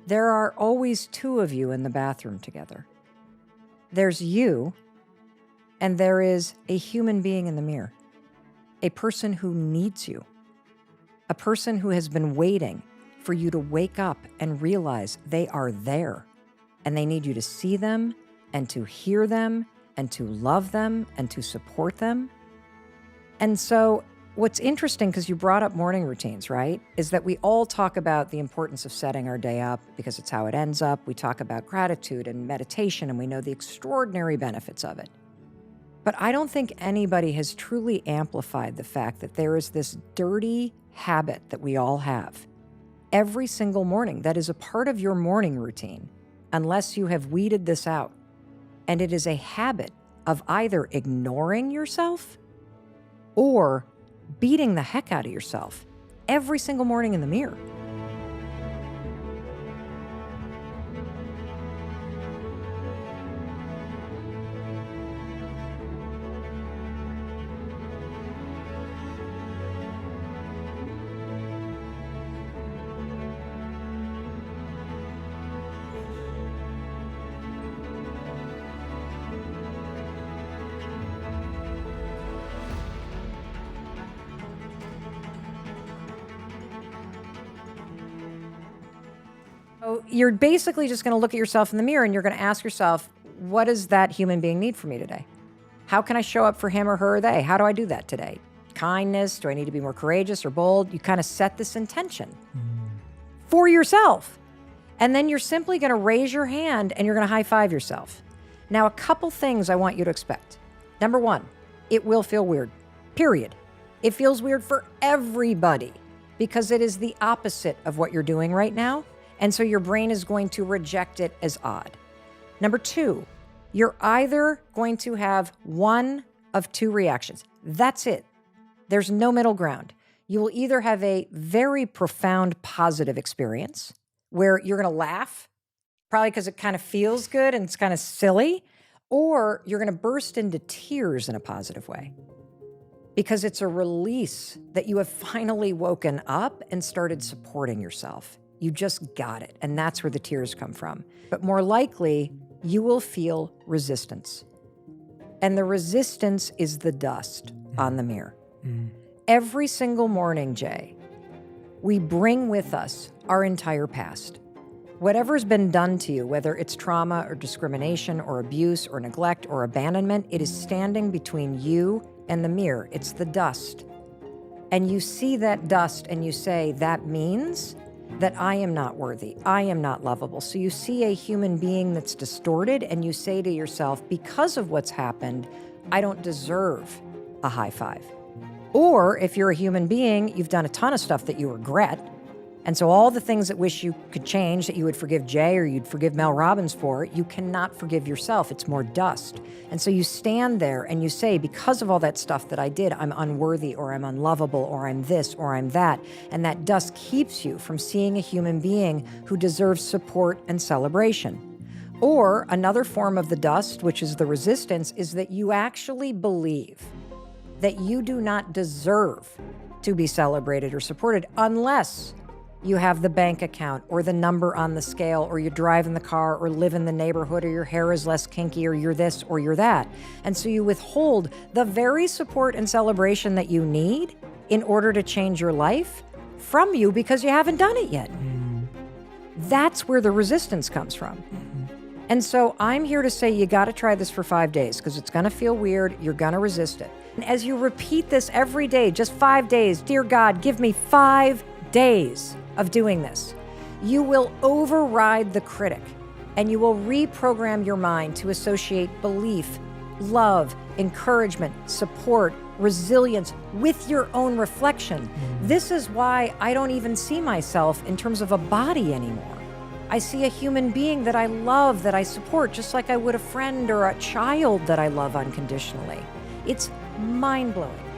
there are always two of you in the bathroom together. There's you, and there is a human being in the mirror, a person who needs you, a person who has been waiting for you to wake up and realize they are there, and they need you to see them and to hear them and to love them and to support them. And so what's interesting, because you brought up morning routines, right, is that we all talk about the importance of setting our day up because it's how it ends up. We talk about gratitude and meditation, and we know the extraordinary benefits of it. But I don't think anybody has truly amplified the fact that there is this dirty habit that we all have every single morning that is a part of your morning routine, unless you have weeded this out. And it is a habit of either ignoring yourself or beating the heck out of yourself every single morning in the mirror. So you're basically just going to look at yourself in the mirror and you're going to ask yourself, what does that human being need from me today? How can I show up for him or her or they? How do I do that today? Kindness? Do I need to be more courageous or bold? You kind of set this intention for yourself. And then you're simply going to raise your hand and you're going to high five yourself. Now, a couple things I want you to expect. Number one, it will feel weird, period. It feels weird for everybody because it is the opposite of what you're doing right now. And so your brain is going to reject it as odd. Number two, you're either going to have one of two reactions. That's it. There's no middle ground. You will either have a very profound positive experience where you're going to laugh, probably because it kind of feels good and it's kind of silly, or you're going to burst into tears in a positive way because it's a release that you have finally woken up and started supporting yourself. You just got it. And that's where the tears come from. But more likely, you will feel resistance. And the resistance is the dust on the mirror. Every single morning, Jay, we bring with us our entire past. Whatever's been done to you, whether it's trauma or discrimination or abuse or neglect or abandonment, it is standing between you and the mirror. It's the dust. And you see that dust and you say, that means that I am not worthy, I am not lovable. So you see a human being that's distorted and you say to yourself, because of what's happened, I don't deserve a high five. Or if you're a human being, you've done a ton of stuff that you regret. And so all the things that wish you could change, that you would forgive Jay or you'd forgive Mel Robbins for, you cannot forgive yourself. It's more dust. And so you stand there and you say, because of all that stuff that I did, I'm unworthy or I'm unlovable or I'm this or I'm that. And that dust keeps you from seeing a human being who deserves support and celebration. Or another form of the dust, which is the resistance, is that you actually believe that you do not deserve to be celebrated or supported unless you have the bank account or the number on the scale or you drive in the car or live in the neighborhood or your hair is less kinky or you're this or you're that. And so you withhold the very support and celebration that you need in order to change your life from you because you haven't done it yet. That's where the resistance comes from. And so I'm here to say you got to try this for 5 days because it's going to feel weird. You're going to resist it. And as you repeat this every day, just 5 days, dear God, give me 5 days of doing this, you will override the critic and you will reprogram your mind to associate belief, love, encouragement, support, resilience with your own reflection. This is why I don't even see myself in terms of a body anymore. I see a human being that I love, that I support, just like I would a friend or a child that I love unconditionally. It's mind-blowing.